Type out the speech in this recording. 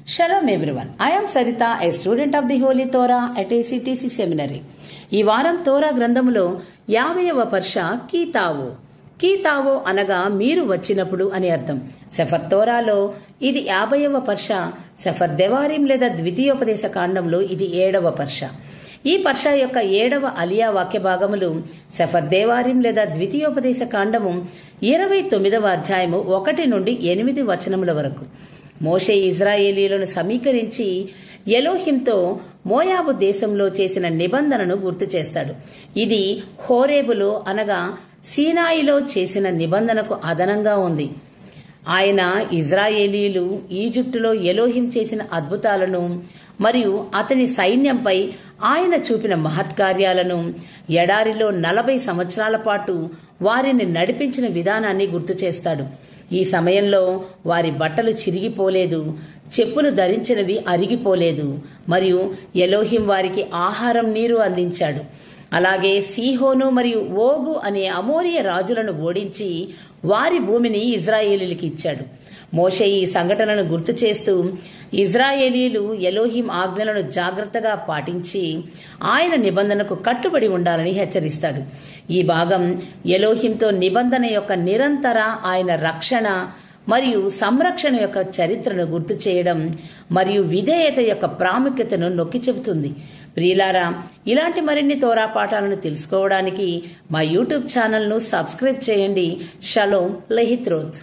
Shalom everyone. I am Sarita, a student of the Holy Torah at ACTC Seminary. ఈ వారం తోరా గ్రంథములో 50వ పర్ష కీతావో అనగా మీరు వచ్చినప్పుడు అని అర్థం. సెఫర్ తోరాలో ఇది 50వ పర్ష. సెఫర్ దెవారిం లేదా ద్వితీయోపదేశ కాండంలో ఇది 7వ పర్ష. ఈ పర్ష యొక్క 7వ అలియా వాక్య భాగములు సెఫర్ దేవారిం లేదా ద్వితీయోపదేశ కాండము 29వ అధ్యాయము 1 నుండి 8 వచనముల వరకు. మోషే ఇజ్రాయేలీలను సమీకరించి ఎలోహింతో మోయాబు దేశంలో చేసిన నిబంధనను గుర్తు చేస్తాడు. ఇది హోరేబులో అనగా సీనాయిలో చేసిన నిబంధనకు అదనంగా ఉంది. ఆయన ఇజ్రాయేలీలు ఈజిప్టులో ఎలోహిం చేసిన అద్భుతాలను మరియు అతని సైన్యంపై ఆయన చూపిన మహత్కార్యాలను, ఎడారిలో 40 సంవత్సరాల పాటు వారిని నడిపించిన విధానాన్ని గుర్తు చేస్తాడు. ఈ సమయంలో వారి బట్టలు చిరిగిపోలేదు, చెప్పులు ధరించినవి అరిగిపోలేదు, మరియు ఎలోహిం వారికి ఆహారం, నీరు అందించాడు. అలాగే సీహోను మరియు ఓగు అనే అమోరియ రాజులను ఓడించి వారి భూమిని ఇజ్రాయేలీలకు ఇచ్చాడు. మోషే ఈ సంఘటనను గుర్తు చేస్తూ ఇజ్రాయేలీలు ఎలోహిం ఆజ్ఞలను జాగ్రత్తగా పాటించి ఆయన నిబంధనకు కట్టుబడి ఉండాలని హెచ్చరిస్తాడు. ఈ భాగం ఎలోహింతో నిబంధన యొక్క నిరంతర ఆయన రక్షణ మరియు సంరక్షణ యొక్క చరిత్రను గుర్తు చేయడం మరియు విధేయత యొక్క ప్రాముఖ్యతను నొక్కి చెబుతుంది. ప్రియులారా, ఇలాంటి మరిన్ని తోరా పాఠాలను తెలుసుకోవడానికి మా యూట్యూబ్ ఛానల్ను సబ్స్క్రైబ్ చేయండి. షలోమ్ లెహిత్రోత్.